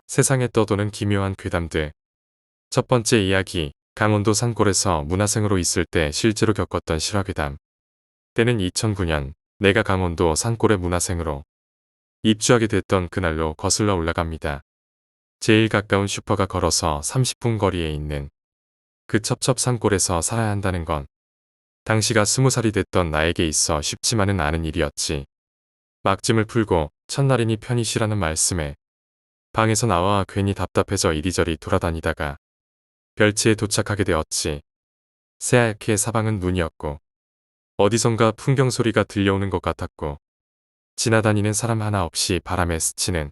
세상에 떠도는 기묘한 괴담들. 첫 번째 이야기, 강원도 산골에서 문화생으로 있을 때 실제로 겪었던 실화괴담. 때는 2009년, 내가 강원도 산골의 문화생으로 입주하게 됐던 그날로 거슬러 올라갑니다. 제일 가까운 슈퍼가 걸어서 30분 거리에 있는 그 첩첩산골에서 살아야 한다는 건 당시가 20살이 됐던 나에게 있어 쉽지만은 않은 일이었지. 막짐을 풀고 첫날이니 편히 쉬라는 말씀에 방에서 나와 괜히 답답해져 이리저리 돌아다니다가 별치에 도착하게 되었지. 새하얗게 사방은 눈이었고 어디선가 풍경 소리가 들려오는 것 같았고 지나다니는 사람 하나 없이 바람에 스치는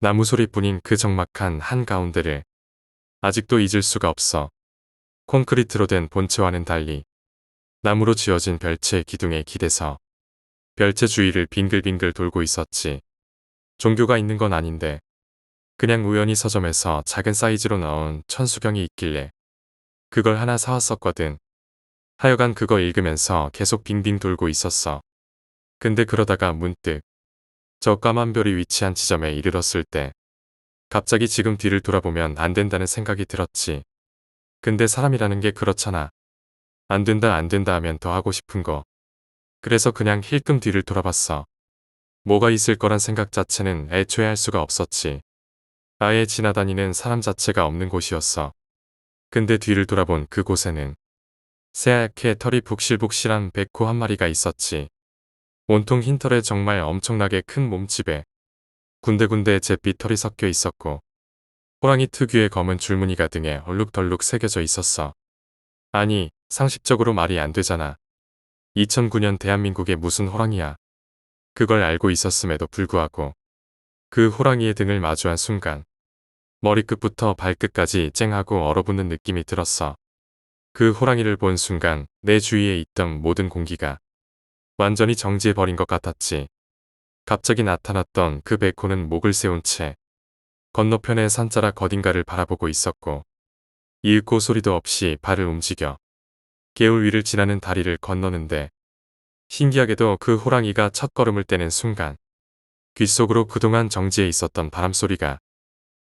나무 소리뿐인 그 적막한 한가운데를 아직도 잊을 수가 없어. 콘크리트로 된 본체와는 달리 나무로 지어진 별채 기둥에 기대서 별채 주위를 빙글빙글 돌고 있었지. 종교가 있는 건 아닌데 그냥 우연히 서점에서 작은 사이즈로 나온 천수경이 있길래 그걸 하나 사왔었거든. 하여간 그거 읽으면서 계속 빙빙 돌고 있었어. 근데 그러다가 문득 저 까만 별이 위치한 지점에 이르렀을 때 갑자기 지금 뒤를 돌아보면 안 된다는 생각이 들었지. 근데 사람이라는 게 그렇잖아. 안 된다 안 된다 하면 더 하고 싶은 거. 그래서 그냥 힐끔 뒤를 돌아봤어. 뭐가 있을 거란 생각 자체는 애초에 할 수가 없었지. 아예 지나다니는 사람 자체가 없는 곳이었어. 근데 뒤를 돌아본 그곳에는 새하얗게 털이 북실북실한 백호 한 마리가 있었지. 온통 흰 털에 정말 엄청나게 큰 몸집에 군데군데 잿빛 털이 섞여 있었고 호랑이 특유의 검은 줄무늬가 등에 얼룩덜룩 새겨져 있었어. 아니, 상식적으로 말이 안 되잖아. 2009년 대한민국에 무슨 호랑이야. 그걸 알고 있었음에도 불구하고 그 호랑이의 등을 마주한 순간 머리끝부터 발끝까지 쨍하고 얼어붙는 느낌이 들었어. 그 호랑이를 본 순간 내 주위에 있던 모든 공기가 완전히 정지해버린 것 같았지. 갑자기 나타났던 그 백호는 목을 세운 채 건너편의 산자락 어딘가를 바라보고 있었고 이윽고 소리도 없이 발을 움직여 개울 위를 지나는 다리를 건너는데 신기하게도 그 호랑이가 첫 걸음을 떼는 순간 귓속으로 그동안 정지해 있었던 바람소리가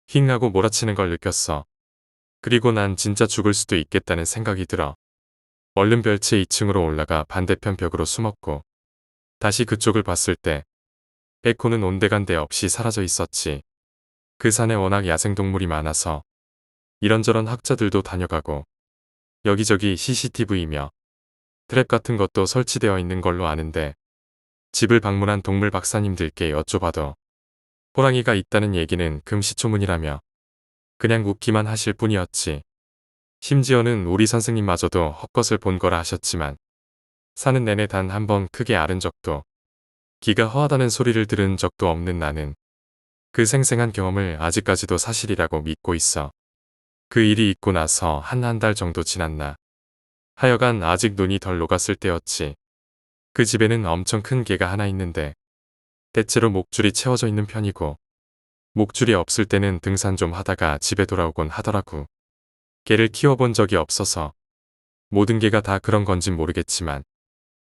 힝 하고 몰아치는 걸 느꼈어. 그리고 난 진짜 죽을 수도 있겠다는 생각이 들어. 얼른 별채 2층으로 올라가 반대편 벽으로 숨었고 다시 그쪽을 봤을 때 백호는 온데간데 없이 사라져 있었지. 그 산에 워낙 야생동물이 많아서 이런저런 학자들도 다녀가고 여기저기 CCTV며 트랩 같은 것도 설치되어 있는 걸로 아는데 집을 방문한 동물 박사님들께 여쭤봐도 호랑이가 있다는 얘기는 금시초문이라며 그냥 웃기만 하실 뿐이었지. 심지어는 우리 선생님마저도 헛것을 본 거라 하셨지만 사는 내내 단 한 번 크게 앓은 적도 귀가 허하다는 소리를 들은 적도 없는 나는 그 생생한 경험을 아직까지도 사실이라고 믿고 있어. 그 일이 있고 나서 한 달 정도 지났나. 하여간 아직 눈이 덜 녹았을 때였지. 그 집에는 엄청 큰 개가 하나 있는데 대체로 목줄이 채워져 있는 편이고 목줄이 없을 때는 등산 좀 하다가 집에 돌아오곤 하더라고. 개를 키워본 적이 없어서 모든 개가 다 그런 건진 모르겠지만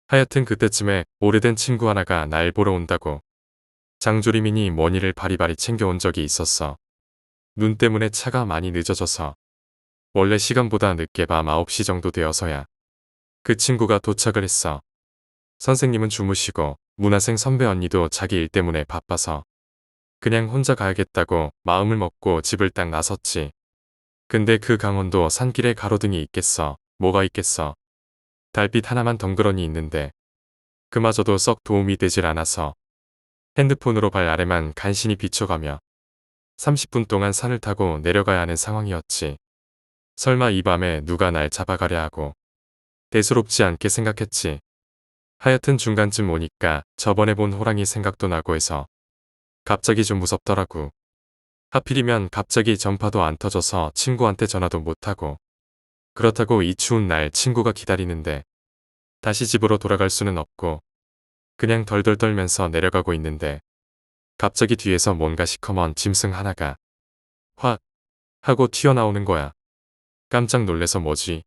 하여튼 그때쯤에 오래된 친구 하나가 날 보러 온다고 장조림이니 뭐니를 바리바리 챙겨온 적이 있었어. 눈 때문에 차가 많이 늦어져서 원래 시간보다 늦게 밤 9시 정도 되어서야 그 친구가 도착을 했어. 선생님은 주무시고 문화생 선배 언니도 자기 일 때문에 바빠서 그냥 혼자 가야겠다고 마음을 먹고 집을 딱 나섰지. 근데 그 강원도 산길에 가로등이 있겠어. 뭐가 있겠어. 달빛 하나만 덩그러니 있는데 그마저도 썩 도움이 되질 않아서 핸드폰으로 발 아래만 간신히 비춰가며 30분 동안 산을 타고 내려가야 하는 상황이었지. 설마 이 밤에 누가 날 잡아가려 하고 대수롭지 않게 생각했지. 하여튼 중간쯤 오니까 저번에 본 호랑이 생각도 나고 해서 갑자기 좀 무섭더라고. 하필이면 갑자기 전파도 안 터져서 친구한테 전화도 못하고 그렇다고 이 추운 날 친구가 기다리는데 다시 집으로 돌아갈 수는 없고 그냥 덜덜 떨면서 내려가고 있는데 갑자기 뒤에서 뭔가 시커먼 짐승 하나가 확 하고 튀어나오는 거야. 깜짝 놀래서 뭐지?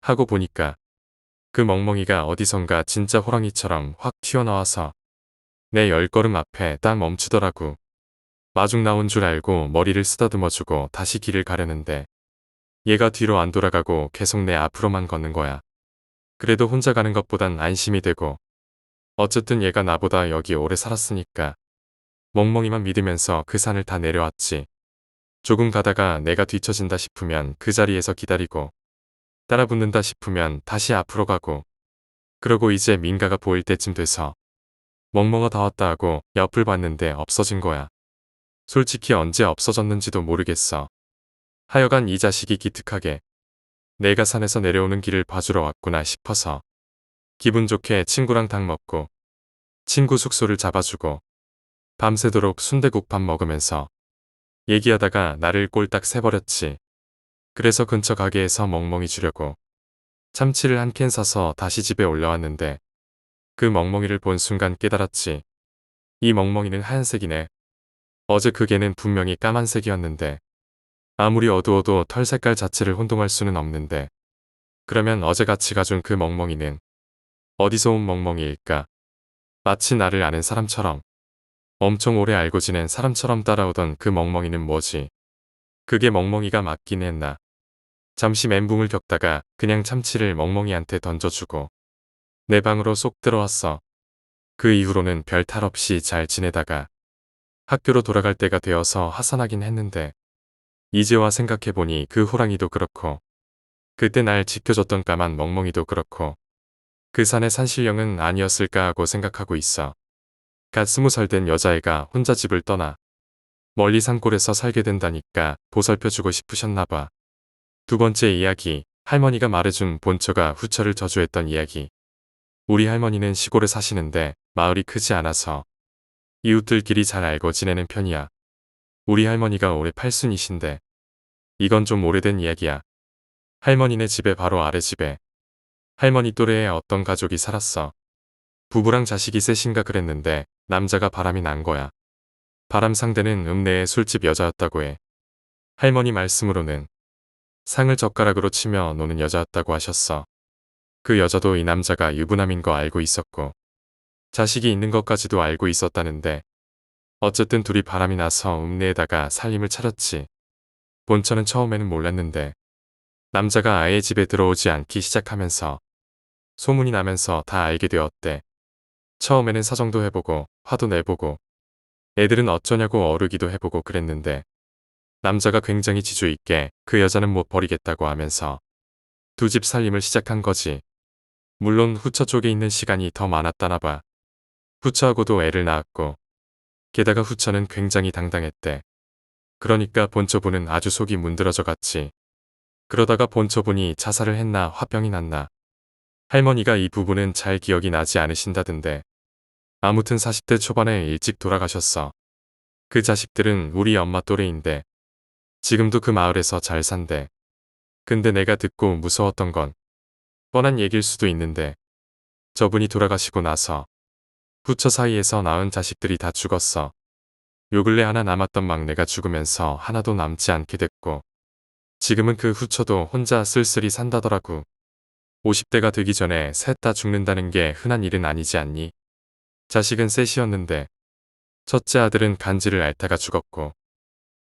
하고 보니까 그 멍멍이가 어디선가 진짜 호랑이처럼 확 튀어나와서 내 10걸음 앞에 딱 멈추더라고. 마중 나온 줄 알고 머리를 쓰다듬어주고 다시 길을 가려는데 얘가 뒤로 안 돌아가고 계속 내 앞으로만 걷는 거야. 그래도 혼자 가는 것보단 안심이 되고 어쨌든 얘가 나보다 여기 오래 살았으니까 멍멍이만 믿으면서 그 산을 다 내려왔지. 조금 가다가 내가 뒤처진다 싶으면 그 자리에서 기다리고 따라붙는다 싶으면 다시 앞으로 가고 그러고 이제 민가가 보일 때쯤 돼서 멍멍아 다 왔다 하고 옆을 봤는데 없어진 거야. 솔직히 언제 없어졌는지도 모르겠어. 하여간 이 자식이 기특하게 내가 산에서 내려오는 길을 봐주러 왔구나 싶어서 기분 좋게 친구랑 닭 먹고 친구 숙소를 잡아주고 밤새도록 순대국밥 먹으면서 얘기하다가 나를 꼴딱 새버렸지. 그래서 근처 가게에서 멍멍이 주려고 참치를 한 캔 사서 다시 집에 올라왔는데 그 멍멍이를 본 순간 깨달았지. 이 멍멍이는 하얀색이네. 어제 그 개는 분명히 까만색이었는데 아무리 어두워도 털 색깔 자체를 혼동할 수는 없는데 그러면 어제 같이 가준 그 멍멍이는 어디서 온 멍멍이일까? 마치 나를 아는 사람처럼 엄청 오래 알고 지낸 사람처럼 따라오던 그 멍멍이는 뭐지? 그게 멍멍이가 맞긴 했나? 잠시 멘붕을 겪다가 그냥 참치를 멍멍이한테 던져주고 내 방으로 쏙 들어왔어. 그 이후로는 별 탈 없이 잘 지내다가 학교로 돌아갈 때가 되어서 하산하긴 했는데 이제와 생각해보니 그 호랑이도 그렇고 그때 날 지켜줬던 까만 멍멍이도 그렇고 그 산의 산신령은 아니었을까 하고 생각하고 있어. 갓 20살 된 여자애가 혼자 집을 떠나 멀리 산골에서 살게 된다니까 보살펴주고 싶으셨나봐. 두 번째 이야기, 할머니가 말해준 본처가 후처를 저주했던 이야기. 우리 할머니는 시골에 사시는데 마을이 크지 않아서 이웃들끼리 잘 알고 지내는 편이야. 우리 할머니가 올해 80이신데 이건 좀 오래된 이야기야. 할머니네 집에 바로 아래 집에 할머니 또래의 어떤 가족이 살았어. 부부랑 자식이 셋인가 그랬는데 남자가 바람이 난 거야. 바람 상대는 읍내의 술집 여자였다고 해. 할머니 말씀으로는 상을 젓가락으로 치며 노는 여자였다고 하셨어. 그 여자도 이 남자가 유부남인 거 알고 있었고 자식이 있는 것까지도 알고 있었다는데 어쨌든 둘이 바람이 나서 읍내에다가 살림을 차렸지. 본처는 처음에는 몰랐는데 남자가 아예 집에 들어오지 않기 시작하면서 소문이 나면서 다 알게 되었대. 처음에는 사정도 해보고 화도 내보고 애들은 어쩌냐고 어르기도 해보고 그랬는데 남자가 굉장히 지주 있게 그 여자는 못 버리겠다고 하면서 두 집 살림을 시작한 거지. 물론 후처 쪽에 있는 시간이 더 많았다나 봐. 후처하고도 애를 낳았고 게다가 후처는 굉장히 당당했대. 그러니까 본처분은 아주 속이 문드러져 갔지. 그러다가 본처분이 자살을 했나 화병이 났나. 할머니가 이 부분은 잘 기억이 나지 않으신다던데. 아무튼 40대 초반에 일찍 돌아가셨어. 그 자식들은 우리 엄마 또래인데 지금도 그 마을에서 잘 산대. 근데 내가 듣고 무서웠던 건 뻔한 얘기일 수도 있는데 저분이 돌아가시고 나서 후처 사이에서 낳은 자식들이 다 죽었어. 요 근래 하나 남았던 막내가 죽으면서 하나도 남지 않게 됐고 지금은 그 후처도 혼자 쓸쓸히 산다더라고. 50대가 되기 전에 셋 다 죽는다는 게 흔한 일은 아니지 않니? 자식은 셋이었는데 첫째 아들은 간질을 앓다가 죽었고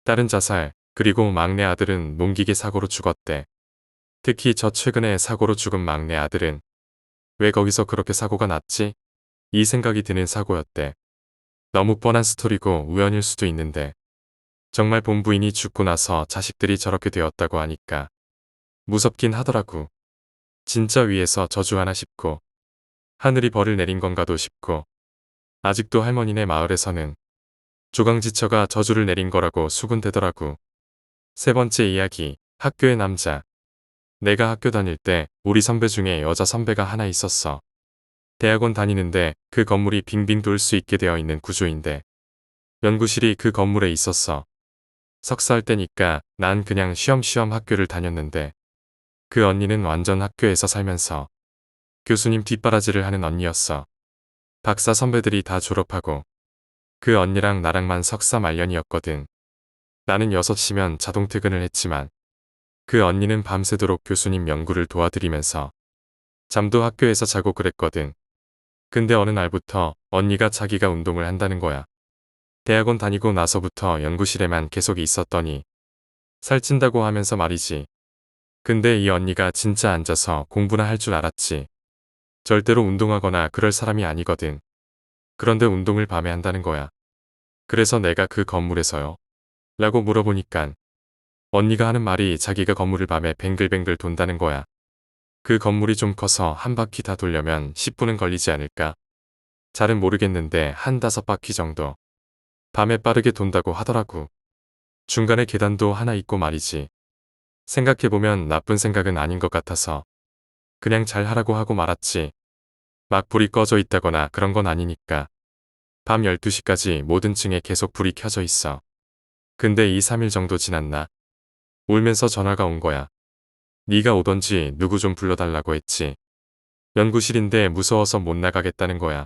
딸은 자살, 그리고 막내 아들은 농기계 사고로 죽었대. 특히 저 최근에 사고로 죽은 막내 아들은 왜 거기서 그렇게 사고가 났지? 이 생각이 드는 사고였대. 너무 뻔한 스토리고 우연일 수도 있는데 정말 본부인이 죽고 나서 자식들이 저렇게 되었다고 하니까 무섭긴 하더라고. 진짜 위에서 저주하나 싶고 하늘이 벌을 내린 건가도 싶고 아직도 할머니네 마을에서는 조강지처가 저주를 내린 거라고 수군대더라고. 세 번째 이야기, 학교의 남자. 내가 학교 다닐 때 우리 선배 중에 여자 선배가 하나 있었어. 대학원 다니는데 그 건물이 빙빙 돌 수 있게 되어 있는 구조인데 연구실이 그 건물에 있었어. 석사할 때니까 난 그냥 쉬엄쉬엄 학교를 다녔는데 그 언니는 완전 학교에서 살면서 교수님 뒷바라지를 하는 언니였어. 박사 선배들이 다 졸업하고 그 언니랑 나랑만 석사 말년이었거든. 나는 6시면 자동 퇴근을 했지만 그 언니는 밤새도록 교수님 연구를 도와드리면서 잠도 학교에서 자고 그랬거든. 근데 어느 날부터 언니가 자기가 운동을 한다는 거야. 대학원 다니고 나서부터 연구실에만 계속 있었더니 살찐다고 하면서 말이지. 근데 이 언니가 진짜 앉아서 공부나 할 줄 알았지. 절대로 운동하거나 그럴 사람이 아니거든. 그런데 운동을 밤에 한다는 거야. 그래서 내가 그 건물에서요? 라고 물어보니깐 언니가 하는 말이 자기가 건물을 밤에 뱅글뱅글 돈다는 거야. 그 건물이 좀 커서 한 바퀴 다 돌려면 10분은 걸리지 않을까? 잘은 모르겠는데 한 5바퀴 정도. 밤에 빠르게 돈다고 하더라고. 중간에 계단도 하나 있고 말이지. 생각해보면 나쁜 생각은 아닌 것 같아서 그냥 잘 하라고 하고 말았지. 막 불이 꺼져 있다거나 그런 건 아니니까. 밤 12시까지 모든 층에 계속 불이 켜져 있어. 근데 2, 3일 정도 지났나? 울면서 전화가 온 거야. 네가 오던지 누구 좀 불러달라고 했지. 연구실인데 무서워서 못 나가겠다는 거야.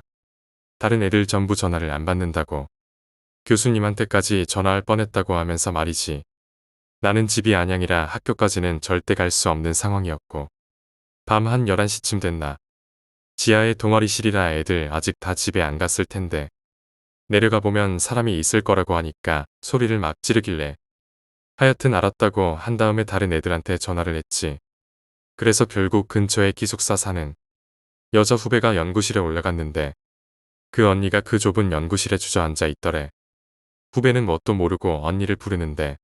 다른 애들 전부 전화를 안 받는다고. 교수님한테까지 전화할 뻔했다고 하면서 말이지. 나는 집이 안양이라 학교까지는 절대 갈 수 없는 상황이었고. 밤 한 11시쯤 됐나. 지하에 동아리실이라 애들 아직 다 집에 안 갔을 텐데. 내려가 보면 사람이 있을 거라고 하니까 소리를 막 지르길래. 하여튼 알았다고 한 다음에 다른 애들한테 전화를 했지. 그래서 결국 근처에 기숙사 사는 여자 후배가 연구실에 올라갔는데 그 언니가 그 좁은 연구실에 주저앉아 있더래. 후배는 뭣도 모르고 언니를 부르는데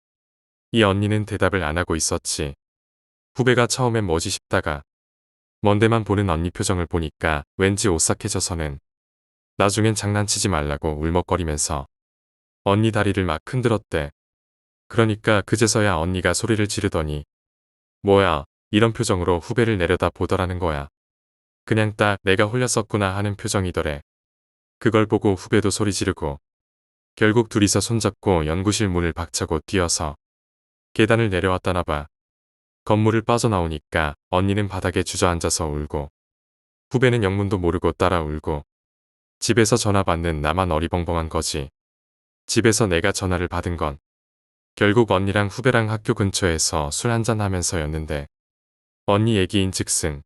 이 언니는 대답을 안 하고 있었지. 후배가 처음엔 뭐지 싶다가 먼데만 보는 언니 표정을 보니까 왠지 오싹해져서는 나중엔 장난치지 말라고 울먹거리면서 언니 다리를 막 흔들었대. 그러니까 그제서야 언니가 소리를 지르더니 뭐야 이런 표정으로 후배를 내려다 보더라는 거야. 그냥 딱 내가 홀렸었구나 하는 표정이더래. 그걸 보고 후배도 소리 지르고 결국 둘이서 손잡고 연구실 문을 박차고 뛰어서 계단을 내려왔다나 봐. 건물을 빠져나오니까 언니는 바닥에 주저앉아서 울고 후배는 영문도 모르고 따라 울고 집에서 전화 받는 나만 어리벙벙한 거지. 집에서 내가 전화를 받은 건 결국 언니랑 후배랑 학교 근처에서 술 한잔 하면서였는데 언니 얘기인 즉슨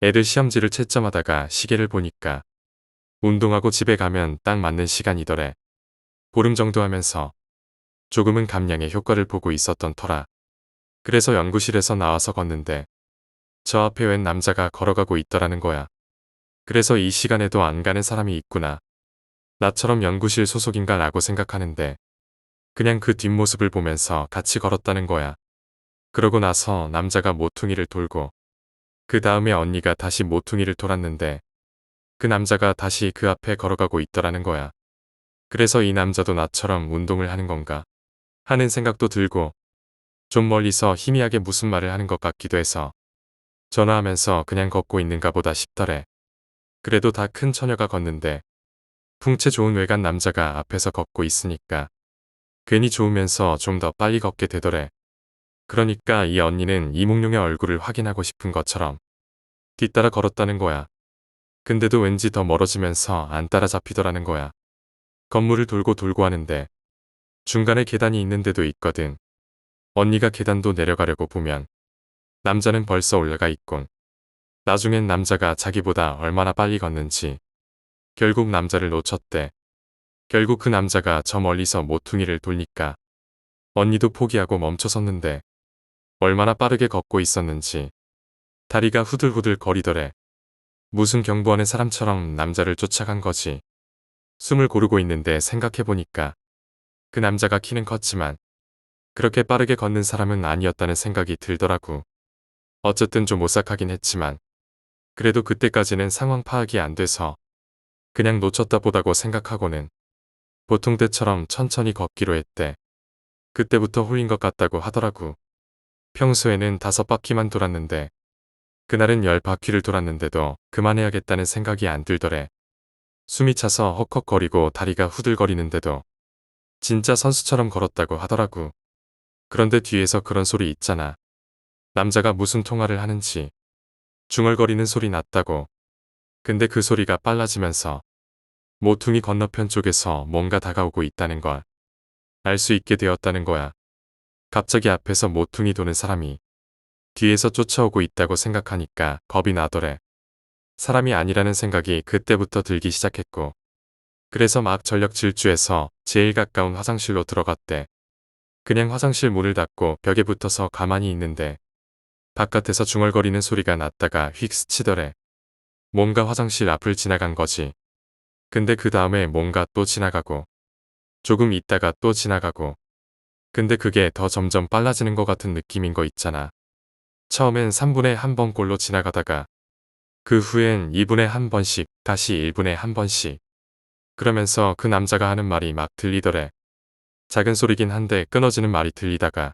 애들 시험지를 채점하다가 시계를 보니까 운동하고 집에 가면 딱 맞는 시간이더래. 보름 정도 하면서 조금은 감량의 효과를 보고 있었던 터라. 그래서 연구실에서 나와서 걷는데 저 앞에 웬 남자가 걸어가고 있더라는 거야. 그래서 이 시간에도 안 가는 사람이 있구나. 나처럼 연구실 소속인가 라고 생각하는데 그냥 그 뒷모습을 보면서 같이 걸었다는 거야. 그러고 나서 남자가 모퉁이를 돌고 그 다음에 언니가 다시 모퉁이를 돌았는데 그 남자가 다시 그 앞에 걸어가고 있더라는 거야. 그래서 이 남자도 나처럼 운동을 하는 건가 하는 생각도 들고 좀 멀리서 희미하게 무슨 말을 하는 것 같기도 해서 전화하면서 그냥 걷고 있는가 보다 싶더래. 그래도 다 큰 처녀가 걷는데 풍채 좋은 외간 남자가 앞에서 걷고 있으니까 괜히 좋으면서 좀 더 빨리 걷게 되더래. 그러니까 이 언니는 이몽룡의 얼굴을 확인하고 싶은 것처럼 뒤따라 걸었다는 거야. 근데도 왠지 더 멀어지면서 안 따라잡히더라는 거야. 건물을 돌고 돌고 하는데 중간에 계단이 있는데도 있거든. 언니가 계단도 내려가려고 보면 남자는 벌써 올라가 있곤. 나중엔 남자가 자기보다 얼마나 빨리 걷는지 결국 남자를 놓쳤대. 결국 그 남자가 저 멀리서 모퉁이를 돌니까 언니도 포기하고 멈춰섰는데 얼마나 빠르게 걷고 있었는지 다리가 후들후들 거리더래. 무슨 경보하는 사람처럼 남자를 쫓아간 거지. 숨을 고르고 있는데 생각해보니까 그 남자가 키는 컸지만 그렇게 빠르게 걷는 사람은 아니었다는 생각이 들더라고. 어쨌든 좀 오싹하긴 했지만 그래도 그때까지는 상황 파악이 안 돼서 그냥 놓쳤다 보다고 생각하고는 보통 때처럼 천천히 걷기로 했대. 그때부터 홀린 것 같다고 하더라고. 평소에는 5바퀴만 돌았는데 그날은 10바퀴를 돌았는데도 그만해야겠다는 생각이 안 들더래. 숨이 차서 헉헉거리고 다리가 후들거리는데도 진짜 선수처럼 걸었다고 하더라고. 그런데 뒤에서 그런 소리 있잖아. 남자가 무슨 통화를 하는지 중얼거리는 소리 났다고. 근데 그 소리가 빨라지면서 모퉁이 건너편 쪽에서 뭔가 다가오고 있다는 걸 알 수 있게 되었다는 거야. 갑자기 앞에서 모퉁이 도는 사람이 뒤에서 쫓아오고 있다고 생각하니까 겁이 나더래. 사람이 아니라는 생각이 그때부터 들기 시작했고 그래서 막 전력 질주해서 제일 가까운 화장실로 들어갔대. 그냥 화장실 문을 닫고 벽에 붙어서 가만히 있는데 바깥에서 중얼거리는 소리가 났다가 휙 스치더래. 뭔가 화장실 앞을 지나간 거지. 근데 그 다음에 뭔가 또 지나가고 조금 있다가 또 지나가고 근데 그게 더 점점 빨라지는 것 같은 느낌인 거 있잖아. 처음엔 3분에 한 번꼴로 지나가다가 그 후엔 2분에 한 번씩 다시 1분에 한 번씩 그러면서 그 남자가 하는 말이 막 들리더래. 작은 소리긴 한데 끊어지는 말이 들리다가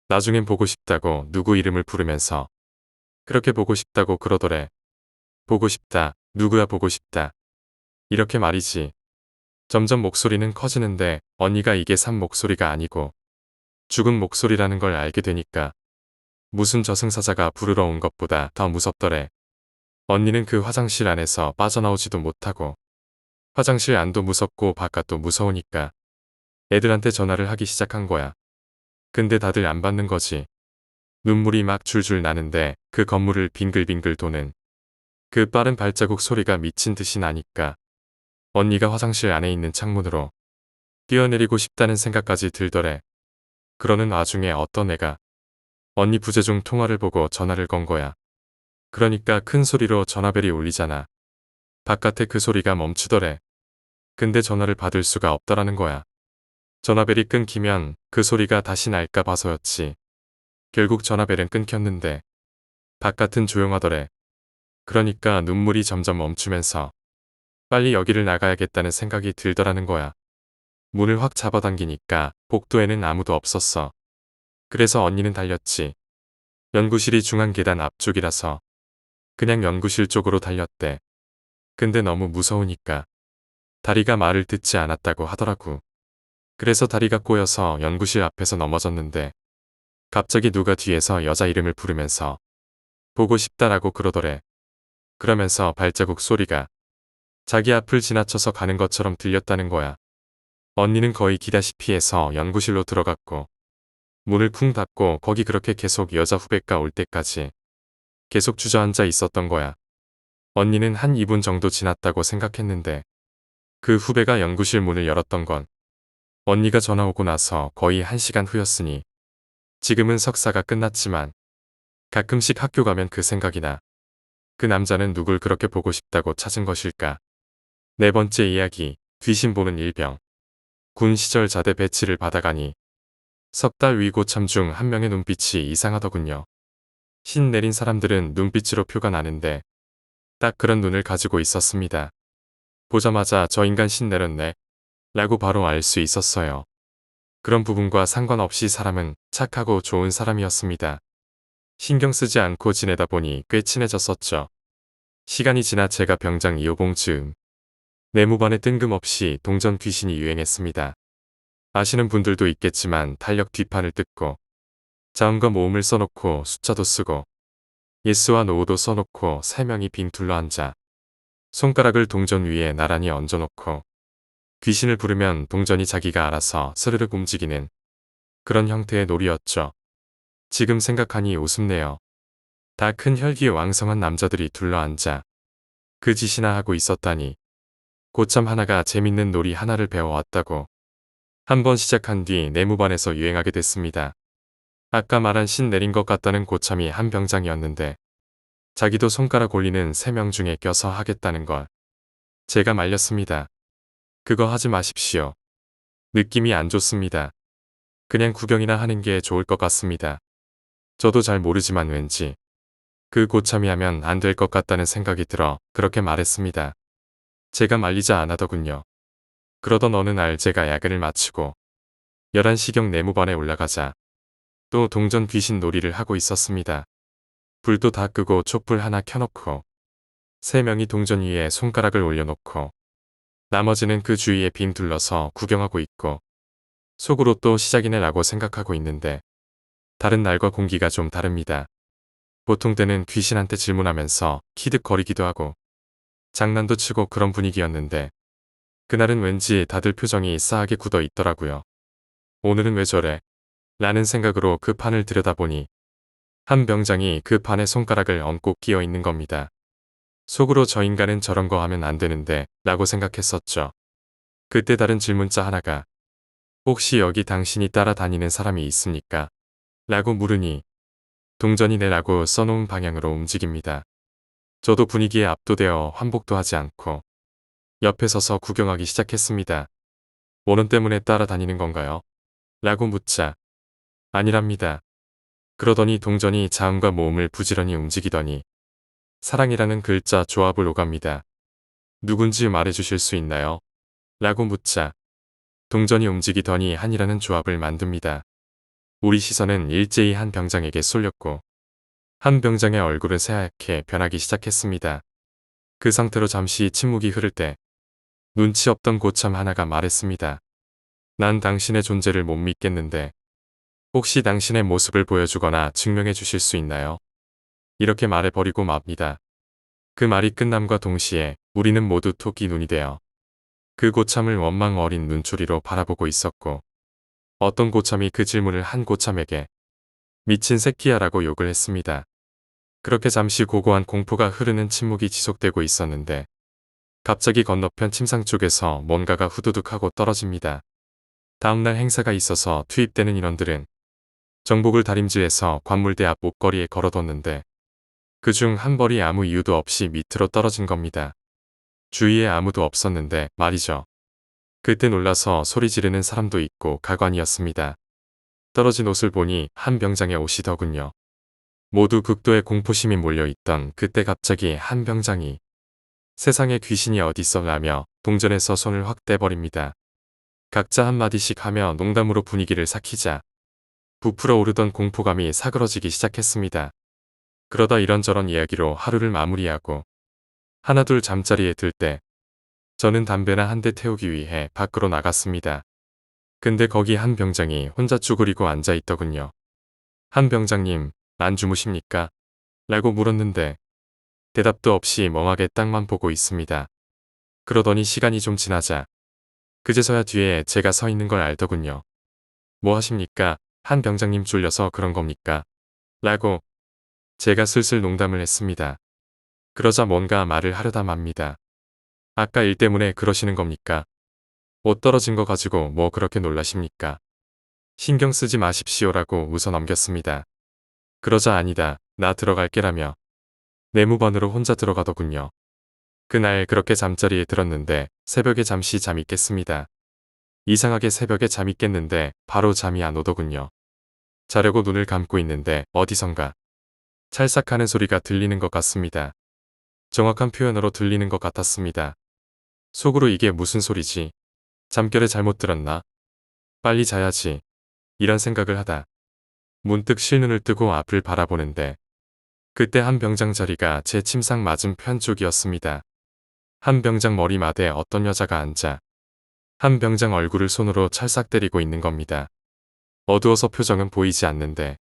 나중엔 보고 싶다고 누구 이름을 부르면서 그렇게 보고 싶다고 그러더래. 보고 싶다. 누구야 보고 싶다. 이렇게 말이지. 점점 목소리는 커지는데 언니가 이게 산 목소리가 아니고 죽은 목소리라는 걸 알게 되니까 무슨 저승사자가 부르러 온 것보다 더 무섭더래. 언니는 그 화장실 안에서 빠져나오지도 못하고 화장실 안도 무섭고 바깥도 무서우니까 애들한테 전화를 하기 시작한 거야. 근데 다들 안 받는 거지. 눈물이 막 줄줄 나는데 그 건물을 빙글빙글 도는 그 빠른 발자국 소리가 미친 듯이 나니까 언니가 화장실 안에 있는 창문으로 뛰어내리고 싶다는 생각까지 들더래. 그러는 와중에 어떤 애가 언니 부재중 통화를 보고 전화를 건 거야. 그러니까 큰 소리로 전화벨이 울리잖아. 바깥에 그 소리가 멈추더래. 근데 전화를 받을 수가 없더라는 거야. 전화벨이 끊기면 그 소리가 다시 날까 봐서였지. 결국 전화벨은 끊겼는데 바깥은 조용하더래. 그러니까 눈물이 점점 멈추면서 빨리 여기를 나가야겠다는 생각이 들더라는 거야. 문을 확 잡아당기니까 복도에는 아무도 없었어. 그래서 언니는 달렸지. 연구실이 중앙 계단 앞쪽이라서 그냥 연구실 쪽으로 달렸대. 근데 너무 무서우니까 다리가 말을 듣지 않았다고 하더라고. 그래서 다리가 꼬여서 연구실 앞에서 넘어졌는데 갑자기 누가 뒤에서 여자 이름을 부르면서 보고 싶다라고 그러더래. 그러면서 발자국 소리가 자기 앞을 지나쳐서 가는 것처럼 들렸다는 거야. 언니는 거의 기다시피 해서 연구실로 들어갔고 문을 쿵 닫고 거기 그렇게 계속 여자 후배가 올 때까지 계속 주저앉아 있었던 거야. 언니는 한 2분 정도 지났다고 생각했는데 그 후배가 연구실 문을 열었던 건 언니가 전화 오고 나서 거의 1시간 후였으니 지금은 석사가 끝났지만 가끔씩 학교 가면 그 생각이 나. 그 남자는 누굴 그렇게 보고 싶다고 찾은 것일까? 네 번째 이야기, 귀신 보는 일병. 군 시절 자대 배치를 받아가니 석 달 위 고참 중 한 명의 눈빛이 이상하더군요. 신 내린 사람들은 눈빛으로 표가 나는데 딱 그런 눈을 가지고 있었습니다. 보자마자 저 인간 신 내렸네 라고 바로 알 수 있었어요. 그런 부분과 상관없이 사람은 착하고 좋은 사람이었습니다. 신경 쓰지 않고 지내다 보니 꽤 친해졌었죠. 시간이 지나 제가 병장 2호봉 즈음 내무반에 뜬금없이 동전 귀신이 유행했습니다. 아시는 분들도 있겠지만 달력 뒷판을 뜯고 자음과 모음을 써놓고 숫자도 쓰고 예스와 노우도 써놓고 3명이 빙 둘러앉아 손가락을 동전 위에 나란히 얹어놓고 귀신을 부르면 동전이 자기가 알아서 스르륵 움직이는 그런 형태의 놀이였죠. 지금 생각하니 우습네요. 다 큰 혈기에 왕성한 남자들이 둘러앉아 그 짓이나 하고 있었다니. 고참 하나가 재밌는 놀이 하나를 배워왔다고. 한번 시작한 뒤 내무반에서 유행하게 됐습니다. 아까 말한 신 내린 것 같다는 고참이 한 병장이었는데 자기도 손가락 올리는 3명 중에 껴서 하겠다는 걸 제가 말렸습니다. 그거 하지 마십시오. 느낌이 안 좋습니다. 그냥 구경이나 하는 게 좋을 것 같습니다. 저도 잘 모르지만 왠지 그 고참이 하면 안 될 것 같다는 생각이 들어 그렇게 말했습니다. 제가 말리자 안 하더군요. 그러던 어느 날 제가 야근을 마치고 11시경 내무반에 올라가자 또 동전 귀신 놀이를 하고 있었습니다. 불도 다 끄고 촛불 하나 켜놓고 3명이 동전 위에 손가락을 올려놓고 나머지는 그 주위에 빙 둘러서 구경하고 있고 속으로 또 시작이네 라고 생각하고 있는데 다른 날과 공기가 좀 다릅니다. 보통 때는 귀신한테 질문하면서 키득거리기도 하고 장난도 치고 그런 분위기였는데 그날은 왠지 다들 표정이 싸하게 굳어 있더라고요. 오늘은 왜 저래? 라는 생각으로 그 판을 들여다보니 한 병장이 그 판에 손가락을 얹고 끼어 있는 겁니다. 속으로 저 인간은 저런 거 하면 안 되는데 라고 생각했었죠. 그때 다른 질문자 하나가 혹시 여기 당신이 따라다니는 사람이 있습니까? 라고 물으니 동전이 내라고 써놓은 방향으로 움직입니다. 저도 분위기에 압도되어 환복도 하지 않고 옆에 서서 구경하기 시작했습니다. 원혼 때문에 따라다니는 건가요? 라고 묻자 아니랍니다. 그러더니 동전이 자음과 모음을 부지런히 움직이더니 사랑이라는 글자 조합을 오갑니다. 누군지 말해주실 수 있나요? 라고 묻자 동전이 움직이더니 한이라는 조합을 만듭니다. 우리 시선은 일제히 한 병장에게 쏠렸고 한 병장의 얼굴은 새하얗게 변하기 시작했습니다. 그 상태로 잠시 침묵이 흐를 때 눈치 없던 고참 하나가 말했습니다. 난 당신의 존재를 못 믿겠는데 혹시 당신의 모습을 보여주거나 증명해 주실 수 있나요? 이렇게 말해버리고 맙니다. 그 말이 끝남과 동시에 우리는 모두 토끼 눈이 되어 그 고참을 원망 어린 눈초리로 바라보고 있었고 어떤 고참이 그 질문을 한 고참에게 미친 새끼야라고 욕을 했습니다. 그렇게 잠시 고고한 공포가 흐르는 침묵이 지속되고 있었는데 갑자기 건너편 침상 쪽에서 뭔가가 후두둑하고 떨어집니다. 다음날 행사가 있어서 투입되는 인원들은 정복을 다림질해서 관물대 앞 옷걸이에 걸어뒀는데 그중 한 벌이 아무 이유도 없이 밑으로 떨어진 겁니다. 주위에 아무도 없었는데 말이죠. 그때 놀라서 소리 지르는 사람도 있고 가관이었습니다. 떨어진 옷을 보니 한 병장의 옷이더군요. 모두 극도의 공포심이 몰려있던 그때 갑자기 한 병장이 세상에 귀신이 어딨어 라며 동전에서 손을 확 떼버립니다. 각자 한마디씩 하며 농담으로 분위기를 삭히자 부풀어 오르던 공포감이 사그러지기 시작했습니다. 그러다 이런저런 이야기로 하루를 마무리하고 하나둘 잠자리에 들 때 저는 담배나 한 대 태우기 위해 밖으로 나갔습니다. 근데 거기 한 병장이 혼자 쭈그리고 앉아있더군요. 한 병장님, 안 주무십니까? 라고 물었는데 대답도 없이 멍하게 땅만 보고 있습니다. 그러더니 시간이 좀 지나자 그제서야 뒤에 제가 서 있는 걸 알더군요. 뭐 하십니까? 한 병장님 졸려서 그런 겁니까? 라고 제가 슬슬 농담을 했습니다. 그러자 뭔가 말을 하려다 맙니다. 아까 일 때문에 그러시는 겁니까? 옷 떨어진 거 가지고 뭐 그렇게 놀라십니까? 신경 쓰지 마십시오라고 웃어 넘겼습니다. 그러자 아니다, 나 들어갈게라며 내무반으로 혼자 들어가더군요. 그날 그렇게 잠자리에 들었는데 새벽에 잠시 잠이 깼습니다. 이상하게 새벽에 잠이 깼는데 바로 잠이 안 오더군요. 자려고 눈을 감고 있는데 어디선가 찰싹하는 소리가 들리는 것 같습니다. 정확한 표현으로 들리는 것 같았습니다. 속으로 이게 무슨 소리지? 잠결에 잘못 들었나? 빨리 자야지. 이런 생각을 하다 문득 실눈을 뜨고 앞을 바라보는데 그때 한 병장 자리가 제 침상 맞은편 쪽이었습니다. 한 병장 머리맡에 어떤 여자가 앉아 한 병장 얼굴을 손으로 찰싹 때리고 있는 겁니다. 어두워서 표정은 보이지 않는데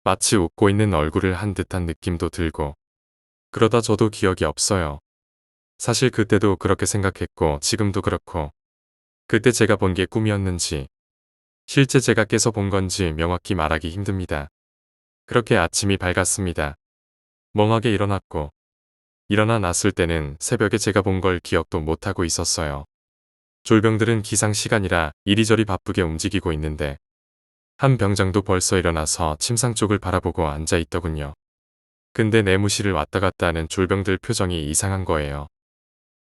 마치 웃고 있는 얼굴을 한 듯한 느낌도 들고 그러다 저도 기억이 없어요. 사실 그때도 그렇게 생각했고 지금도 그렇고 그때 제가 본 게 꿈이었는지 실제 제가 깨서 본 건지 명확히 말하기 힘듭니다. 그렇게 아침이 밝았습니다. 멍하게 일어났고 일어나 났을 때는 새벽에 제가 본 걸 기억도 못하고 있었어요. 졸병들은 기상 시간이라 이리저리 바쁘게 움직이고 있는데 한 병장도 벌써 일어나서 침상 쪽을 바라보고 앉아 있더군요. 근데 내무실을 왔다 갔다 하는 졸병들 표정이 이상한 거예요.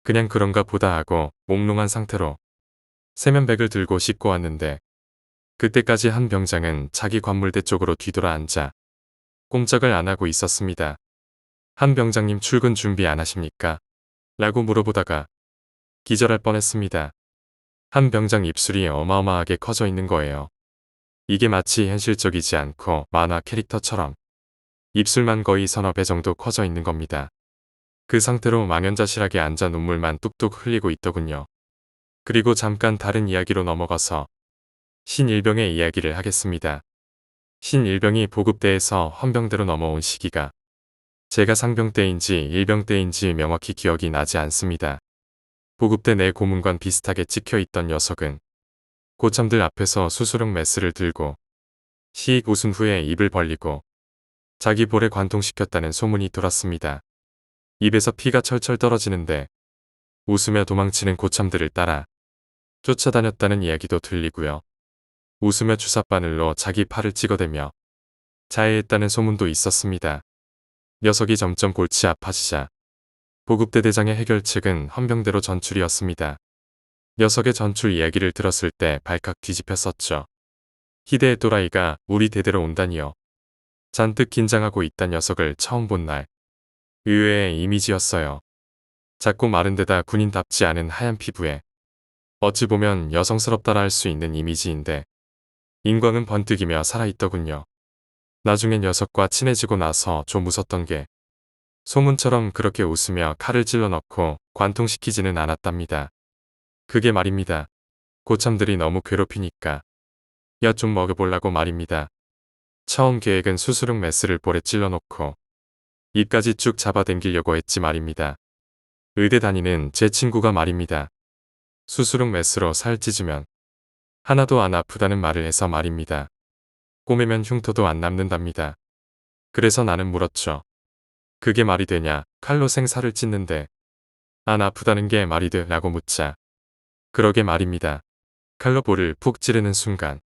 그냥 그런가 보다 하고 몽롱한 상태로 세면백을 들고 씻고 왔는데 그때까지 한 병장은 자기 관물대 쪽으로 뒤돌아 앉아 꼼짝을 안 하고 있었습니다. 한 병장님 출근 준비 안 하십니까? 라고 물어보다가 기절할 뻔했습니다. 한 병장 입술이 어마어마하게 커져 있는 거예요. 이게 마치 현실적이지 않고 만화 캐릭터처럼 입술만 거의 서너 배 정도 커져 있는 겁니다. 그 상태로 망연자실하게 앉아 눈물만 뚝뚝 흘리고 있더군요. 그리고 잠깐 다른 이야기로 넘어가서 신일병의 이야기를 하겠습니다. 신일병이 보급대에서 헌병대로 넘어온 시기가 제가 상병 때인지 일병 때인지 명확히 기억이 나지 않습니다. 보급대 내 고문관 비슷하게 찍혀있던 녀석은 고참들 앞에서 수술용 메스를 들고 시익 웃은 후에 입을 벌리고 자기 볼에 관통시켰다는 소문이 돌았습니다. 입에서 피가 철철 떨어지는데 웃으며 도망치는 고참들을 따라 쫓아다녔다는 이야기도 들리고요. 웃으며 주삿바늘로 자기 팔을 찍어대며 자해했다는 소문도 있었습니다. 녀석이 점점 골치 아파지자 보급대 대장의 해결책은 헌병대로 전출이었습니다. 녀석의 전출 이야기를 들었을 때 발칵 뒤집혔었죠. 희대의 또라이가 우리 대대로 온다니요. 잔뜩 긴장하고 있단 녀석을 처음 본 날. 의외의 이미지였어요. 작고 마른 데다 군인답지 않은 하얀 피부에 어찌 보면 여성스럽다라 할 수 있는 이미지인데 인광은 번뜩이며 살아있더군요. 나중에 녀석과 친해지고 나서 좀 웃었던 게 소문처럼 그렇게 웃으며 칼을 찔러 넣고 관통시키지는 않았답니다. 그게 말입니다. 고참들이 너무 괴롭히니까 야 좀 먹여보려고 말입니다. 처음 계획은 수수룩 메스를 볼에 찔러 놓고 입까지 쭉 잡아당기려고 했지 말입니다. 의대 다니는 제 친구가 말입니다. 수수룩 메스로 살 찢으면 하나도 안 아프다는 말을 해서 말입니다. 꼬매면 흉터도 안 남는답니다. 그래서 나는 물었죠. 그게 말이 되냐, 칼로 생살을 찢는데 안 아프다는 게 말이 돼? 라고 묻자. 그러게 말입니다. 칼로 볼을 푹 찌르는 순간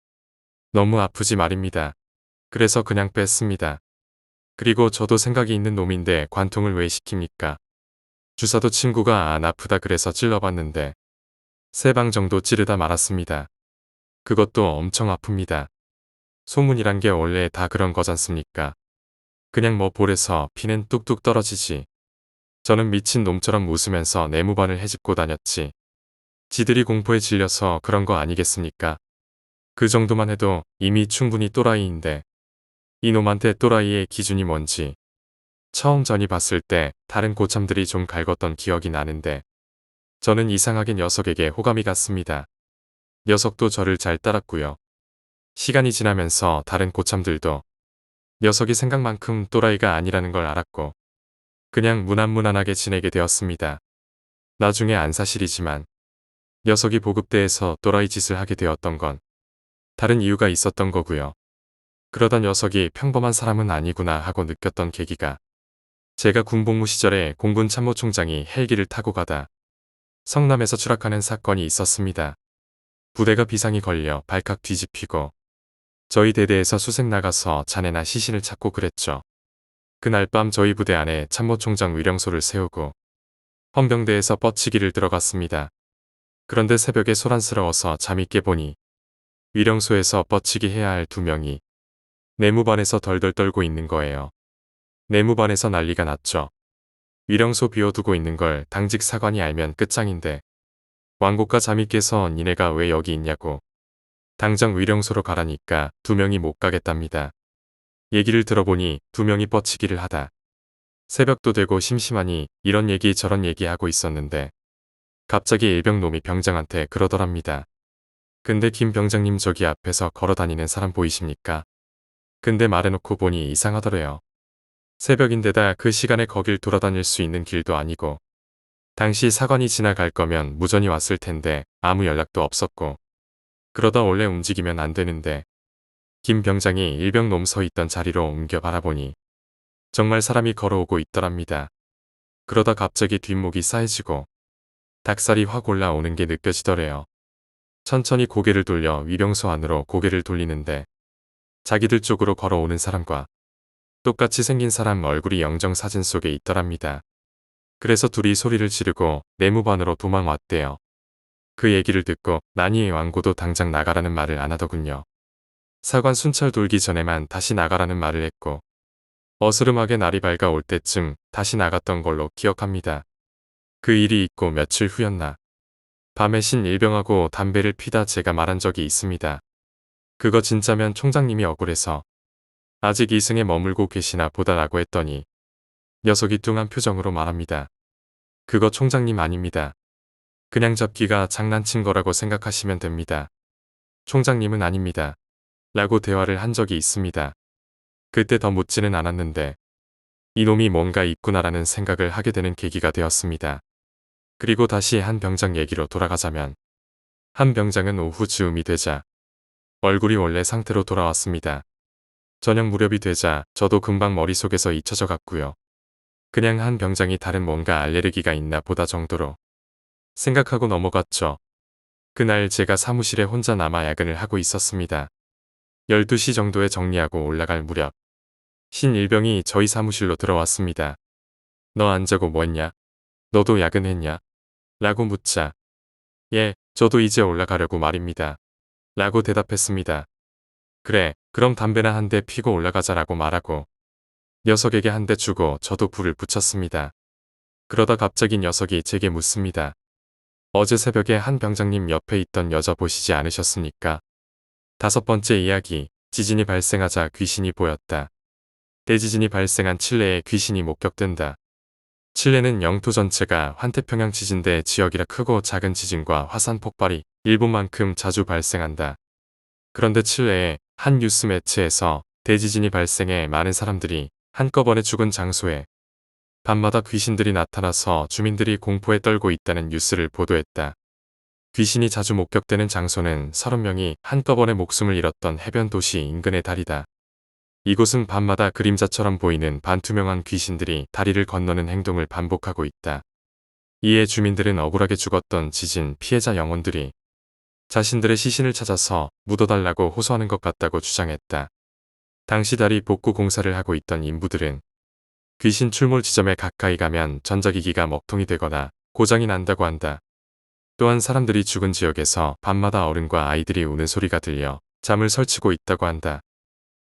너무 아프지 말입니다. 그래서 그냥 뺐습니다. 그리고 저도 생각이 있는 놈인데 관통을 왜 시킵니까? 주사도 친구가 안 아프다 그래서 찔러봤는데 3방 정도 찌르다 말았습니다. 그것도 엄청 아픕니다. 소문이란 게 원래 다 그런 거잖습니까? 그냥 뭐 볼에서 피는 뚝뚝 떨어지지. 저는 미친 놈처럼 웃으면서 내무반을 헤집고 다녔지. 지들이 공포에 질려서 그런 거 아니겠습니까? 그 정도만 해도 이미 충분히 또라이인데 이놈한테 또라이의 기준이 뭔지 처음 전입 왔을 때 다른 고참들이 좀 갈궜던 기억이 나는데 저는 이상하게 녀석에게 호감이 갔습니다. 녀석도 저를 잘 따랐고요. 시간이 지나면서 다른 고참들도 녀석이 생각만큼 또라이가 아니라는 걸 알았고 그냥 무난무난하게 지내게 되었습니다. 나중에 안 사실이지만 녀석이 보급대에서 또라이 짓을 하게 되었던 건 다른 이유가 있었던 거고요. 그러다 녀석이 평범한 사람은 아니구나 하고 느꼈던 계기가 제가 군복무 시절에 공군 참모총장이 헬기를 타고 가다 성남에서 추락하는 사건이 있었습니다. 부대가 비상이 걸려 발칵 뒤집히고 저희 대대에서 수색 나가서 자네나 시신을 찾고 그랬죠. 그날 밤 저희 부대 안에 참모총장 위령소를 세우고 헌병대에서 뻗치기를 들어갔습니다. 그런데 새벽에 소란스러워서 잠이 깨보니 위령소에서 뻗치기 해야 할 2명이 내무반에서 덜덜 떨고 있는 거예요. 내무반에서 난리가 났죠. 위령소 비워두고 있는 걸 당직 사관이 알면 끝장인데 왕고가 잠이 깨서 니네가 왜 여기 있냐고 당장 위령소로 가라니까 2명이 못 가겠답니다. 얘기를 들어보니 2명이 뻗치기를 하다 새벽도 되고 심심하니 이런 얘기 저런 얘기하고 있었는데 갑자기 일병놈이 병장한테 그러더랍니다. 근데 김 병장님 저기 앞에서 걸어다니는 사람 보이십니까? 근데 말해놓고 보니 이상하더래요. 새벽인데다 그 시간에 거길 돌아다닐 수 있는 길도 아니고 당시 사관이 지나갈 거면 무전이 왔을 텐데 아무 연락도 없었고 그러다 원래 움직이면 안 되는데 김 병장이 일병놈 서 있던 자리로 옮겨 바라보니 정말 사람이 걸어오고 있더랍니다. 그러다 갑자기 뒷목이 싸해지고 닭살이 확 올라오는 게 느껴지더래요. 천천히 고개를 돌려 위병소 안으로 고개를 돌리는데 자기들 쪽으로 걸어오는 사람과 똑같이 생긴 사람 얼굴이 영정사진 속에 있더랍니다. 그래서 둘이 소리를 지르고 내무반으로 도망왔대요. 그 얘기를 듣고 난이의 왕고도 당장 나가라는 말을 안 하더군요. 사관 순찰 돌기 전에만 다시 나가라는 말을 했고 어스름하게 날이 밝아올 때쯤 다시 나갔던 걸로 기억합니다. 그 일이 있고 며칠 후였나 밤에 신일병하고 담배를 피다 제가 말한 적이 있습니다. 그거 진짜면 총장님이 억울해서 아직 이승에 머물고 계시나 보다라고 했더니 녀석이 뚱한 표정으로 말합니다. 그거 총장님 아닙니다. 그냥 잡기가 장난친 거라고 생각하시면 됩니다. 총장님은 아닙니다. 라고 대화를 한 적이 있습니다. 그때 더 묻지는 않았는데 이놈이 뭔가 있구나라는 생각을 하게 되는 계기가 되었습니다. 그리고 다시 한 병장 얘기로 돌아가자면 한 병장은 오후 즈음이 되자 얼굴이 원래 상태로 돌아왔습니다. 저녁 무렵이 되자 저도 금방 머릿속에서 잊혀져 갔고요. 그냥 한 병장이 다른 뭔가 알레르기가 있나 보다 정도로 생각하고 넘어갔죠. 그날 제가 사무실에 혼자 남아 야근을 하고 있었습니다. 12시 정도에 정리하고 올라갈 무렵 신일병이 저희 사무실로 들어왔습니다. 너 안 자고 뭐 했냐? 너도 야근했냐? 라고 묻자 예, 저도 이제 올라가려고 말입니다. 라고 대답했습니다. 그래, 그럼 담배나 한 대 피고 올라가자라고 말하고 녀석에게 한 대 주고 저도 불을 붙였습니다. 그러다 갑자기 녀석이 제게 묻습니다. 어제 새벽에 한 병장님 옆에 있던 여자 보시지 않으셨습니까? 5번째 이야기, 지진이 발생하자 귀신이 보였다. 대지진이 발생한 칠레에 귀신이 목격된다. 칠레는 영토 전체가 환태평양 지진대 지역이라 크고 작은 지진과 화산 폭발이 일본만큼 자주 발생한다. 그런데 칠레의 한 뉴스 매체에서 대지진이 발생해 많은 사람들이 한꺼번에 죽은 장소에 밤마다 귀신들이 나타나서 주민들이 공포에 떨고 있다는 뉴스를 보도했다. 귀신이 자주 목격되는 장소는 30명이 한꺼번에 목숨을 잃었던 해변 도시 인근의 다리다. 이곳은 밤마다 그림자처럼 보이는 반투명한 귀신들이 다리를 건너는 행동을 반복하고 있다. 이에 주민들은 억울하게 죽었던 지진 피해자 영혼들이 자신들의 시신을 찾아서 묻어달라고 호소하는 것 같다고 주장했다. 당시 다리 복구 공사를 하고 있던 인부들은 귀신 출몰 지점에 가까이 가면 전자기기가 먹통이 되거나 고장이 난다고 한다. 또한 사람들이 죽은 지역에서 밤마다 어른과 아이들이 우는 소리가 들려 잠을 설치고 있다고 한다.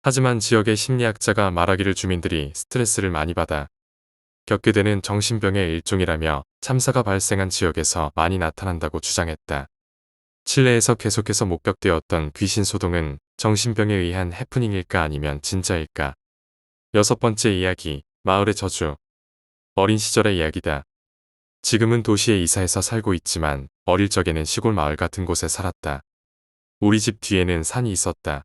하지만 지역의 심리학자가 말하기를 주민들이 스트레스를 많이 받아 겪게 되는 정신병의 일종이라며 참사가 발생한 지역에서 많이 나타난다고 주장했다. 칠레에서 계속해서 목격되었던 귀신 소동은 정신병에 의한 해프닝일까 아니면 진짜일까? 6번째 이야기, 마을의 저주. 어린 시절의 이야기다. 지금은 도시에 이사해서 살고 있지만 어릴 적에는 시골 마을 같은 곳에 살았다. 우리 집 뒤에는 산이 있었다.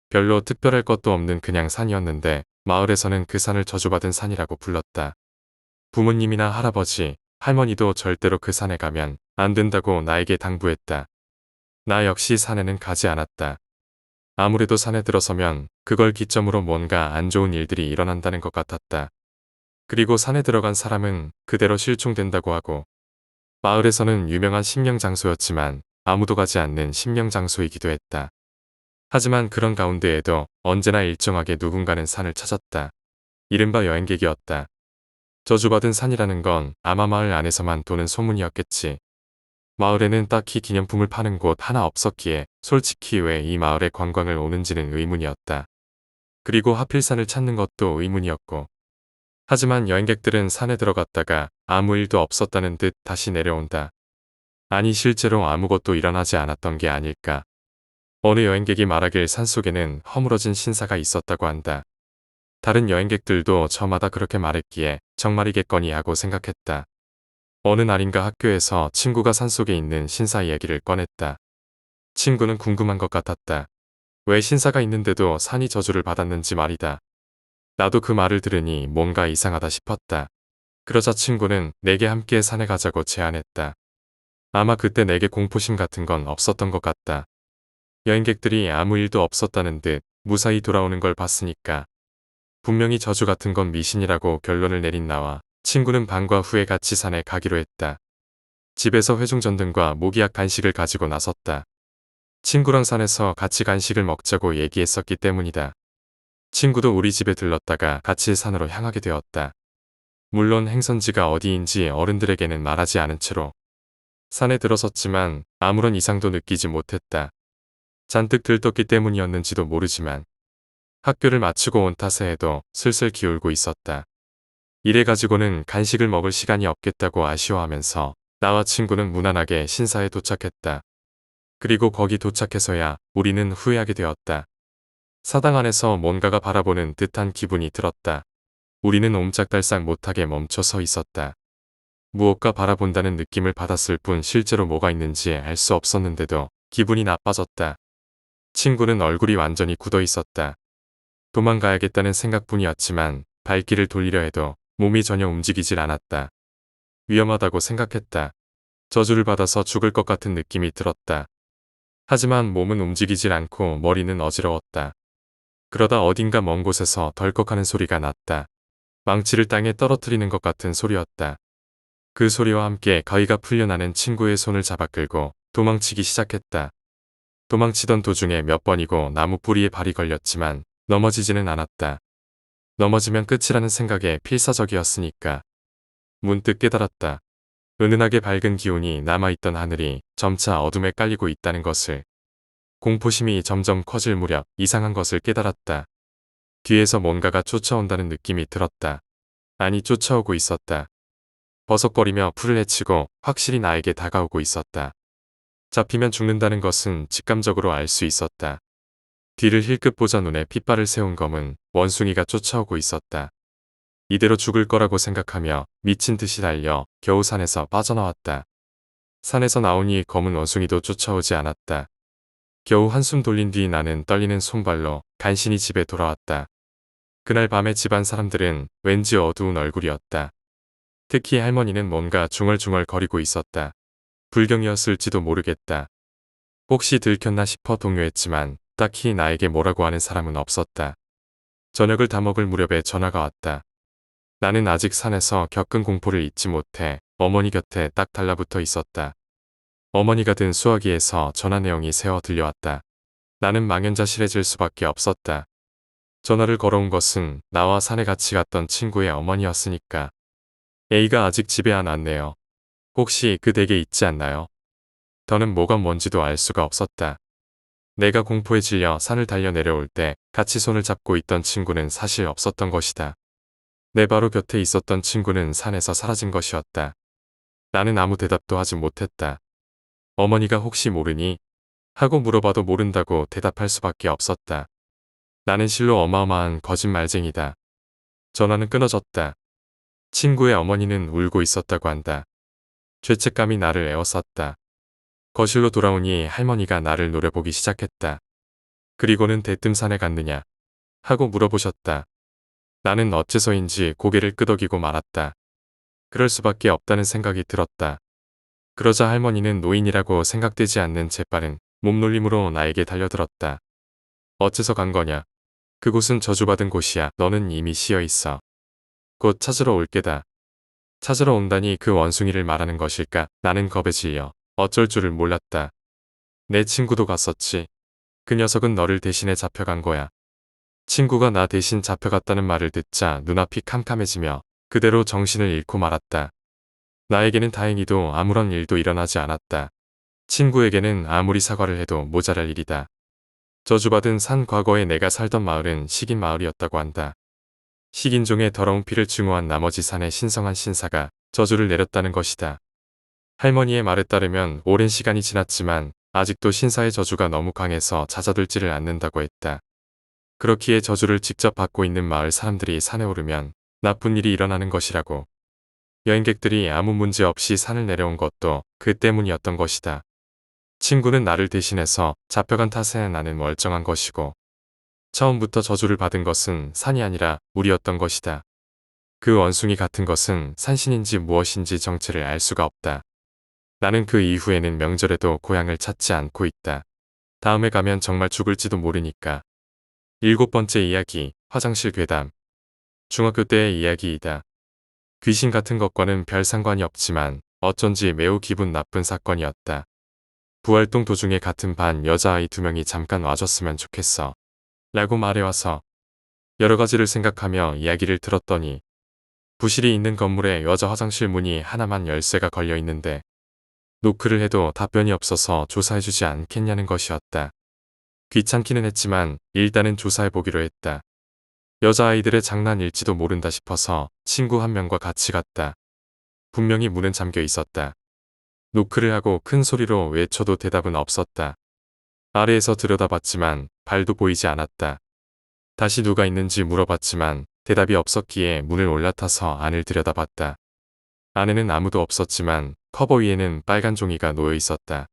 별로 특별할 것도 없는 그냥 산이었는데 마을에서는 그 산을 저주받은 산이라고 불렀다. 부모님이나 할아버지, 할머니도 절대로 그 산에 가면 안 된다고 나에게 당부했다. 나 역시 산에는 가지 않았다. 아무래도 산에 들어서면 그걸 기점으로 뭔가 안 좋은 일들이 일어난다는 것 같았다. 그리고 산에 들어간 사람은 그대로 실종된다고 하고 마을에서는 유명한 심령장소였지만 아무도 가지 않는 심령장소이기도 했다. 하지만 그런 가운데에도 언제나 일정하게 누군가는 산을 찾았다. 이른바 여행객이었다. 저주받은 산이라는 건 아마 마을 안에서만 도는 소문이었겠지. 마을에는 딱히 기념품을 파는 곳 하나 없었기에 솔직히 왜 이 마을에 관광을 오는지는 의문이었다. 그리고 하필 산을 찾는 것도 의문이었고. 하지만 여행객들은 산에 들어갔다가 아무 일도 없었다는 듯 다시 내려온다. 아니 실제로 아무것도 일어나지 않았던 게 아닐까. 어느 여행객이 말하길 산속에는 허물어진 신사가 있었다고 한다. 다른 여행객들도 저마다 그렇게 말했기에 정말이겠거니 하고 생각했다. 어느 날인가 학교에서 친구가 산속에 있는 신사 이야기를 꺼냈다. 친구는 궁금한 것 같았다. 왜 신사가 있는데도 산이 저주를 받았는지 말이다. 나도 그 말을 들으니 뭔가 이상하다 싶었다. 그러자 친구는 내게 함께 산에 가자고 제안했다. 아마 그때 내게 공포심 같은 건 없었던 것 같다. 여행객들이 아무 일도 없었다는 듯 무사히 돌아오는 걸 봤으니까. 분명히 저주 같은 건 미신이라고 결론을 내린 나와 친구는 방과 후에 같이 산에 가기로 했다. 집에서 회중전등과 모기약 간식을 가지고 나섰다. 친구랑 산에서 같이 간식을 먹자고 얘기했었기 때문이다. 친구도 우리 집에 들렀다가 같이 산으로 향하게 되었다. 물론 행선지가 어디인지 어른들에게는 말하지 않은 채로 산에 들어섰지만 아무런 이상도 느끼지 못했다. 잔뜩 들떴기 때문이었는지도 모르지만 학교를 마치고 온 탓에도 슬슬 기울고 있었다. 이래가지고는 간식을 먹을 시간이 없겠다고 아쉬워하면서 나와 친구는 무난하게 신사에 도착했다. 그리고 거기 도착해서야 우리는 후회하게 되었다. 사당 안에서 뭔가가 바라보는 듯한 기분이 들었다. 우리는 옴짝달싹 못하게 멈춰 서 있었다. 무엇가 바라본다는 느낌을 받았을 뿐 실제로 뭐가 있는지 알 수 없었는데도 기분이 나빠졌다. 친구는 얼굴이 완전히 굳어 있었다. 도망가야겠다는 생각뿐이었지만 발길을 돌리려 해도 몸이 전혀 움직이질 않았다. 위험하다고 생각했다. 저주를 받아서 죽을 것 같은 느낌이 들었다. 하지만 몸은 움직이질 않고 머리는 어지러웠다. 그러다 어딘가 먼 곳에서 덜컥하는 소리가 났다. 망치를 땅에 떨어뜨리는 것 같은 소리였다. 그 소리와 함께 가위가 풀려나는 친구의 손을 잡아 끌고 도망치기 시작했다. 도망치던 도중에 몇 번이고 나무 뿌리에 발이 걸렸지만 넘어지지는 않았다. 넘어지면 끝이라는 생각에 필사적이었으니까. 문득 깨달았다. 은은하게 밝은 기운이 남아있던 하늘이 점차 어둠에 깔리고 있다는 것을. 공포심이 점점 커질 무렵 이상한 것을 깨달았다. 뒤에서 뭔가가 쫓아온다는 느낌이 들었다. 아니, 쫓아오고 있었다. 버석거리며 풀을 헤치고 확실히 나에게 다가오고 있었다. 잡히면 죽는다는 것은 직감적으로 알 수 있었다. 뒤를 힐끗 보자 눈에 핏발을 세운 검은 원숭이가 쫓아오고 있었다. 이대로 죽을 거라고 생각하며 미친 듯이 달려 겨우 산에서 빠져나왔다. 산에서 나오니 검은 원숭이도 쫓아오지 않았다. 겨우 한숨 돌린 뒤 나는 떨리는 손발로 간신히 집에 돌아왔다. 그날 밤에 집안 사람들은 왠지 어두운 얼굴이었다. 특히 할머니는 뭔가 중얼중얼 거리고 있었다. 불경이었을지도 모르겠다. 혹시 들켰나 싶어 동요했지만 딱히 나에게 뭐라고 하는 사람은 없었다. 저녁을 다 먹을 무렵에 전화가 왔다. 나는 아직 산에서 겪은 공포를 잊지 못해 어머니 곁에 딱 달라붙어 있었다. 어머니가 든 수화기에서 전화 내용이 새어 들려왔다. 나는 망연자실해질 수밖에 없었다. 전화를 걸어온 것은 나와 산에 같이 갔던 친구의 어머니였으니까. A가 아직 집에 안 왔네요. 혹시 그 댁에 있지 않나요? 더는 뭐가 뭔지도 알 수가 없었다. 내가 공포에 질려 산을 달려 내려올 때 같이 손을 잡고 있던 친구는 사실 없었던 것이다. 내 바로 곁에 있었던 친구는 산에서 사라진 것이었다. 나는 아무 대답도 하지 못했다. 어머니가 혹시 모르니? 하고 물어봐도 모른다고 대답할 수밖에 없었다. 나는 실로 어마어마한 거짓말쟁이다. 전화는 끊어졌다. 친구의 어머니는 울고 있었다고 한다. 죄책감이 나를 에워쌌다. 거실로 돌아오니 할머니가 나를 노려보기 시작했다. 그리고는 대뜸 산에 갔느냐? 하고 물어보셨다. 나는 어째서인지 고개를 끄덕이고 말았다. 그럴 수밖에 없다는 생각이 들었다. 그러자 할머니는 노인이라고 생각되지 않는 재빠른 몸놀림으로 나에게 달려들었다. 어째서 간 거냐? 그곳은 저주받은 곳이야. 너는 이미 쉬어 있어. 곧 찾으러 올 게다. 찾으러 온다니 그 원숭이를 말하는 것일까? 나는 겁에 질려 어쩔 줄을 몰랐다. 내 친구도 갔었지. 그 녀석은 너를 대신해 잡혀간 거야. 친구가 나 대신 잡혀갔다는 말을 듣자 눈앞이 캄캄해지며 그대로 정신을 잃고 말았다. 나에게는 다행히도 아무런 일도 일어나지 않았다. 친구에게는 아무리 사과를 해도 모자랄 일이다. 저주받은 산 과거에 내가 살던 마을은 식인 마을이었다고 한다. 식인종의 더러운 피를 증오한 나머지 산의 신성한 신사가 저주를 내렸다는 것이다. 할머니의 말에 따르면 오랜 시간이 지났지만 아직도 신사의 저주가 너무 강해서 잦아들지를 않는다고 했다. 그렇기에 저주를 직접 받고 있는 마을 사람들이 산에 오르면 나쁜 일이 일어나는 것이라고. 여행객들이 아무 문제 없이 산을 내려온 것도 그 때문이었던 것이다. 친구는 나를 대신해서 잡혀간 탓에 나는 멀쩡한 것이고 처음부터 저주를 받은 것은 산이 아니라 우리였던 것이다. 그 원숭이 같은 것은 산신인지 무엇인지 정체를 알 수가 없다. 나는 그 이후에는 명절에도 고향을 찾지 않고 있다. 다음에 가면 정말 죽을지도 모르니까. 7번째 이야기, 화장실 괴담. 중학교 때의 이야기이다. 귀신 같은 것과는 별 상관이 없지만 어쩐지 매우 기분 나쁜 사건이었다. 부활동 도중에 같은 반 여자아이 2명이 잠깐 와줬으면 좋겠어. 라고 말해와서 여러 가지를 생각하며 이야기를 들었더니 부실이 있는 건물에 여자 화장실 문이 하나만 열쇠가 걸려 있는데 노크를 해도 답변이 없어서 조사해주지 않겠냐는 것이었다. 귀찮기는 했지만 일단은 조사해보기로 했다. 여자아이들의 장난일지도 모른다 싶어서 친구 한 명과 같이 갔다. 분명히 문은 잠겨 있었다. 노크를 하고 큰 소리로 외쳐도 대답은 없었다. 아래에서 들여다봤지만 발도 보이지 않았다. 다시 누가 있는지 물어봤지만 대답이 없었기에 문을 올라타서 안을 들여다봤다. 안에는 아무도 없었지만 커버 위에는 빨간 종이가 놓여 있었다.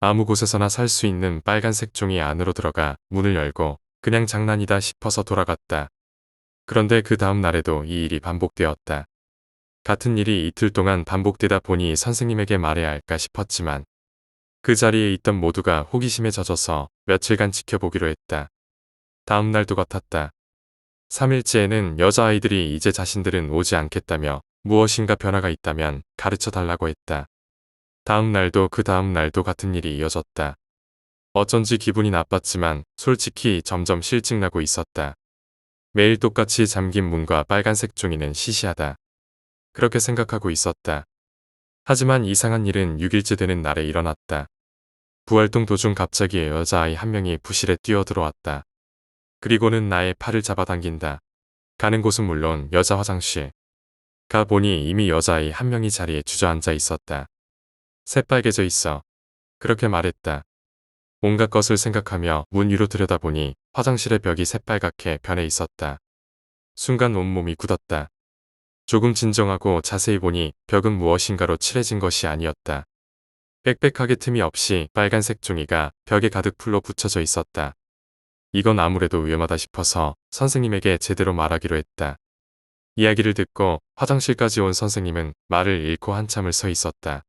아무 곳에서나 살 수 있는 빨간색 종이 안으로 들어가 문을 열고 그냥 장난이다 싶어서 돌아갔다. 그런데 그 다음 날에도 이 일이 반복되었다. 같은 일이 이틀 동안 반복되다 보니 선생님에게 말해야 할까 싶었지만 그 자리에 있던 모두가 호기심에 젖어서 며칠간 지켜보기로 했다. 다음 날도 같았다. 3일째에는 여자아이들이 이제 자신들은 오지 않겠다며 무엇인가 변화가 있다면 가르쳐 달라고 했다. 다음 날도 그 다음 날도 같은 일이 이어졌다. 어쩐지 기분이 나빴지만 솔직히 점점 실증나고 있었다. 매일 똑같이 잠긴 문과 빨간색 종이는 시시하다. 그렇게 생각하고 있었다. 하지만 이상한 일은 6일째 되는 날에 일어났다. 부활동 도중 갑자기 여자아이 한 명이 부실에 뛰어들어왔다. 그리고는 나의 팔을 잡아당긴다. 가는 곳은 물론 여자 화장실. 가보니 이미 여자아이 한 명이 자리에 주저앉아 있었다. 새빨개져 있어. 그렇게 말했다. 온갖 것을 생각하며 문 위로 들여다보니 화장실의 벽이 새빨갛게 변해 있었다. 순간 온몸이 굳었다. 조금 진정하고 자세히 보니 벽은 무엇인가로 칠해진 것이 아니었다. 빽빽하게 틈이 없이 빨간색 종이가 벽에 가득 풀로 붙여져 있었다. 이건 아무래도 위험하다 싶어서 선생님에게 제대로 말하기로 했다. 이야기를 듣고 화장실까지 온 선생님은 말을 잃고 한참을 서 있었다.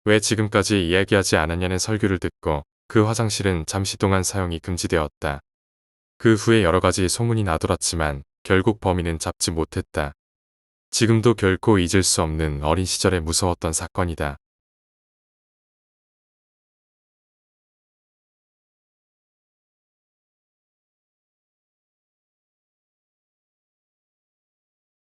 왜 지금까지 이야기하지 않았냐는 설교를 듣고 그 화장실은 잠시 동안 사용이 금지되었다. 그 후에 여러 가지 소문이 나돌았지만 결국 범인은 잡지 못했다. 지금도 결코 잊을 수 없는 어린 시절에 무서웠던 사건이다.